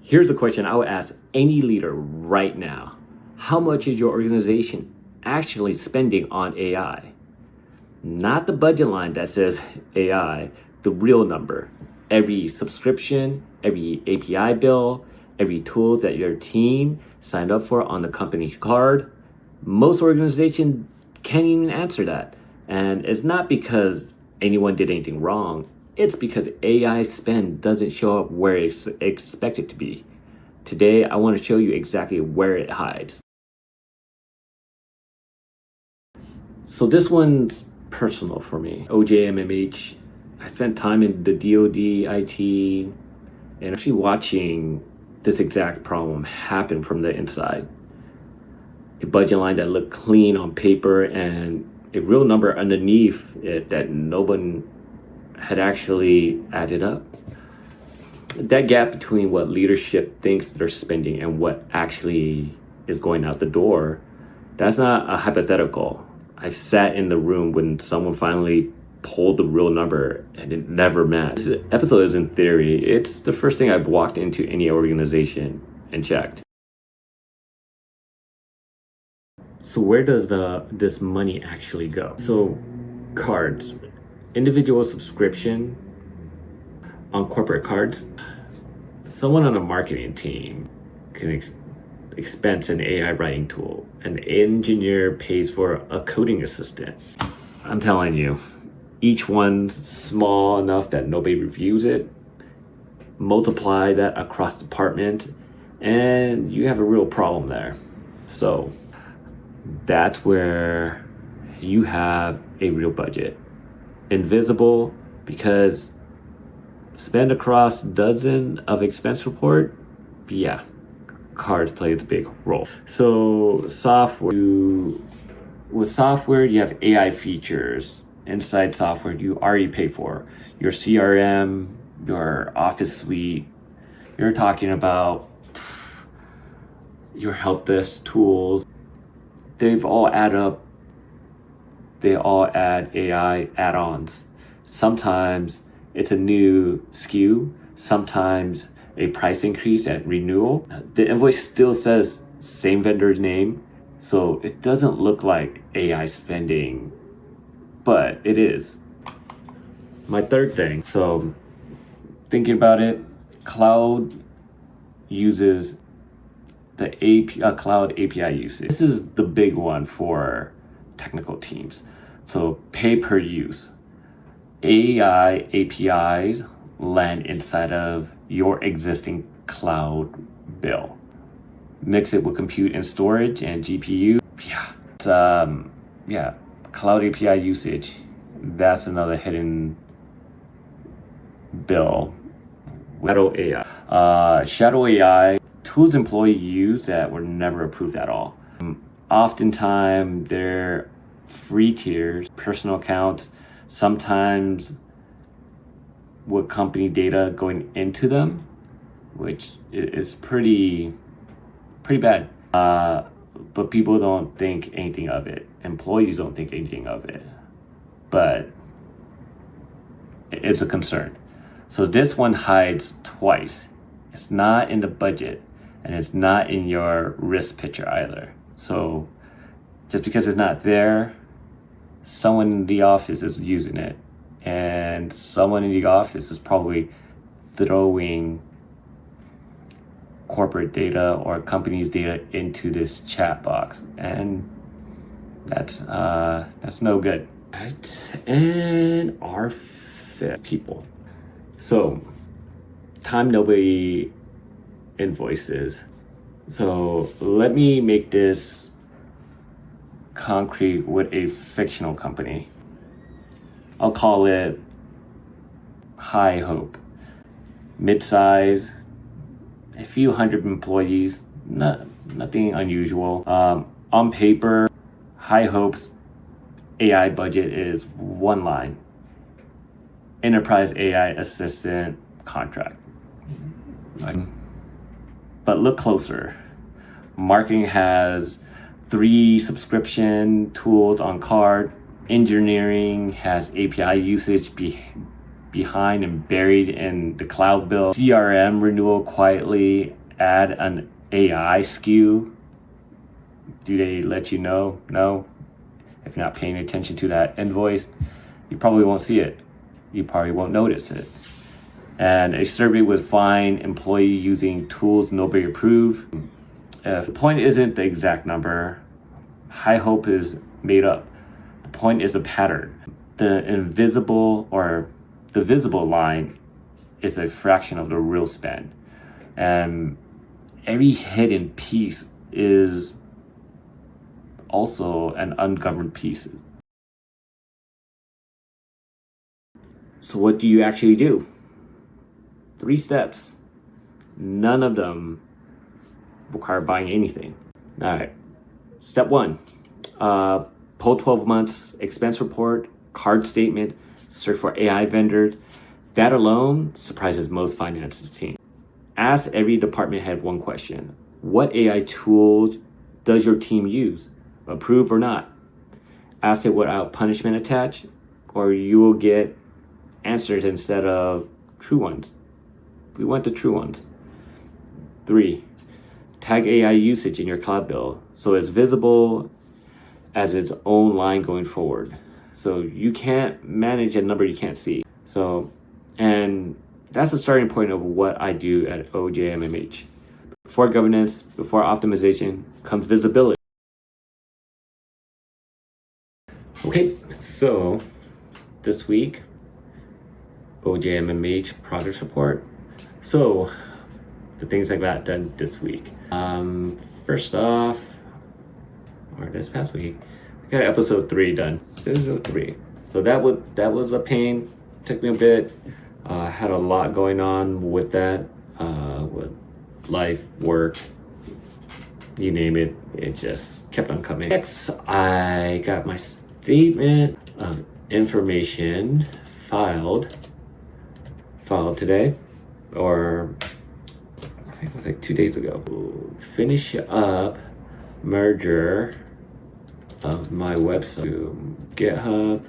Here's a question I would ask any leader right now. How much is your organization actually spending on AI? Not the budget line that says AI, the real number. Every subscription, every API bill, every tool that your team signed up for on the company card. Most organizations can't even answer that. And it's not because anyone did anything wrong. It's because AI spend doesn't show up where it's expected to be. Today, I want to show you exactly where it hides. So this one's personal for me. OJMMH. I spent time in the DoD, IT, and actually watching this exact problem happen from the inside. A budget line that looked clean on paper and a real number underneath it that no one had actually added up. That gap between what leadership thinks they're spending and what actually is going out the door, that's not a hypothetical. I sat in the room when someone finally pulled the real number and it never matched. This episode isn't theory. It's the first thing I've walked into any organization and checked. So where does this money actually go? So cards, individual subscription on corporate cards. Someone on a marketing team can expense an AI writing tool. An engineer pays for a coding assistant. I'm telling you, each one's small enough that nobody reviews it. Multiply that across departments, and you have a real problem there. So that's where you have a real budget. Invisible because spend across dozen of expense report, yeah, cards plays a big role. So with software, you have AI features. Inside software, you already pay for your CRM, your Office suite. You're talking about your help desk tools. They've all add up. They all add AI add-ons. Sometimes it's a new SKU, sometimes a price increase at renewal. The invoice still says same vendor's name, so it doesn't look like AI spending, but it is. My third thing, so thinking about it, cloud uses the cloud API usage. This is the big one for technical teams. So pay per use. AI APIs land inside of your existing cloud bill. Mix it with compute and storage and GPU. Cloud API usage. That's another hidden bill. Shadow AI, tools employees use that were never approved at all. Oftentimes they're free tiers, personal accounts, sometimes with company data going into them, which is pretty bad. But people don't think anything of it. Employees don't think anything of it. But it's a concern. So this one hides twice. It's not in the budget and it's not in your risk picture either. So just because it's not there, someone in the office is using it, and someone in the office is probably throwing corporate data or company's data into this chat box, and that's no good. Right. And our fifth people. So time nobody invoices. So let me make this concrete with a fictional company. I'll call it High Hope. Mid-size, a few hundred employees, nothing unusual. On paper, High Hope's AI budget is one line. Enterprise AI Assistant contract. But look closer. Marketing has 3 subscription tools on card. Engineering has API usage behind and buried in the cloud bill. CRM renewal quietly add an AI SKU, do they let you know? No. If you're not paying attention to that invoice, you probably won't see it. You probably won't notice it. And a survey would find employee using tools nobody approved. If the point isn't the exact number, high hope is made up. The point is a pattern. The invisible or the visible line is a fraction of the real spend. And every hidden piece is also an ungoverned piece. So what do you actually do? 3 steps. None of them require buying anything. All right. Step 1, pull 12 months expense report, card statement, search for AI vendors. That alone surprises most finance teams. Ask every department head one question. What AI tools does your team use? Approve or not? Ask it without punishment attached, or you will get answers instead of true ones. We want the true ones. 3, tag AI usage in your cloud bill so it's visible as its own line going forward. So you can't manage a number you can't see. So, and that's the starting point of what I do at OJMMH. Before governance, before optimization, comes visibility. Okay, so this week, OJMMH progress report. So the things I got done this week. First off, or this past week, I got episode 3 done. Episode 3. So that was a pain. Took me a bit. Had a lot going on with that, with life, work, you name it. It just kept on coming. Next, I got my statement of information filed today, or I think it was like 2 days ago. Finish up merger of my website to GitHub.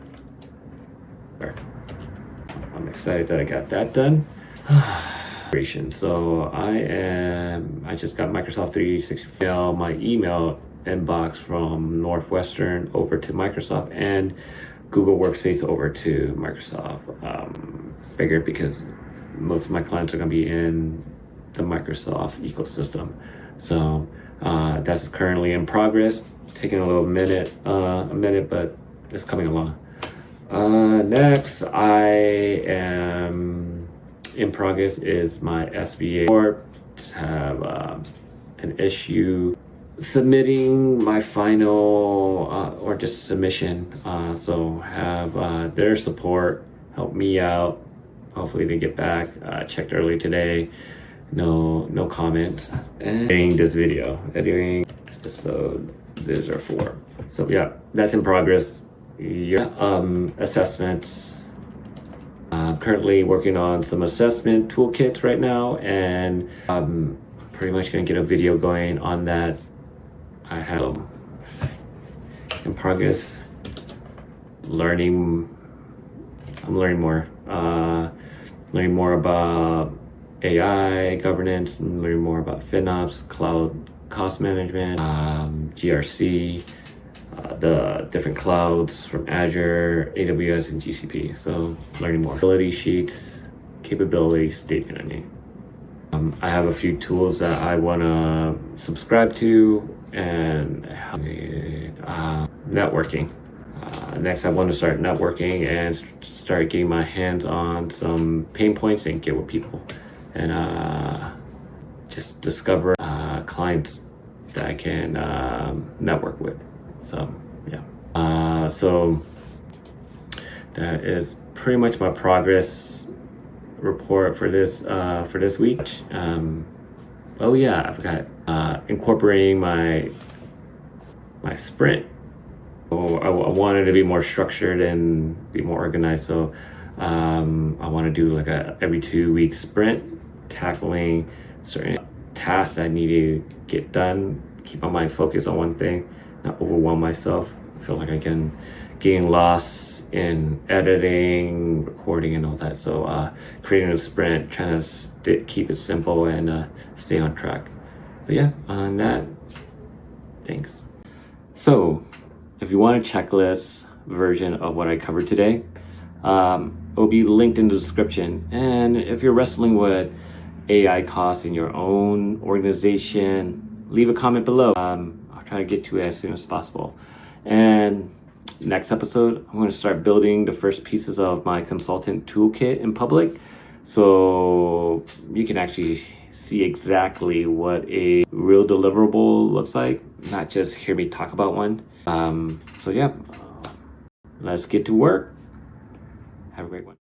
I'm excited that I got that done. So I just got Microsoft 365, my email inbox from Northwestern over to Microsoft, and Google Workspace over to Microsoft. Figured because most of my clients are going to be in the Microsoft ecosystem. So that's currently in progress. Taking a little minute, but it's coming along. Next, I am in progress is my SBA report. Just have an issue submitting my final or just submission. So have their support help me out. Hopefully they get back. Checked early today. No comments. And editing this video. Editing episode 004. So yeah, that's in progress. Yeah, assessments. I'm currently working on some assessment toolkits right now, and I'm pretty much gonna get a video going on that. I have in progress. I'm learning more. Learning more about AI governance. I'm learning more about FinOps, cloud cost management, GRC. The different clouds from Azure, AWS, and GCP. So learning more. Ability sheets, capability statement. I have a few tools that I want to subscribe to, and networking. Next, I want to start networking and start getting my hands on some pain points and get with people, and just discover clients that I can network with. So yeah, so that is pretty much my progress report for this week. Oh yeah, I forgot incorporating my sprint. So I wanted to be more structured and be more organized. So I want to do like a every 2 week sprint, tackling certain tasks I need to get done. Keep my mind focused on one thing, not overwhelm myself. feel like I can getting lost in editing, recording, and all that. So creating a sprint, trying to keep it simple and stay on track. But yeah, on that, thanks. So if you want a checklist version of what I covered today, it will be linked in the description. And if you're wrestling with AI costs in your own organization, leave a comment below. I'll try to get to it as soon as possible. And next episode, I'm going to start building the first pieces of my consultant toolkit in public, so you can actually see exactly what a real deliverable looks like, not just hear me talk about one. So yeah, let's get to work. Have a great one.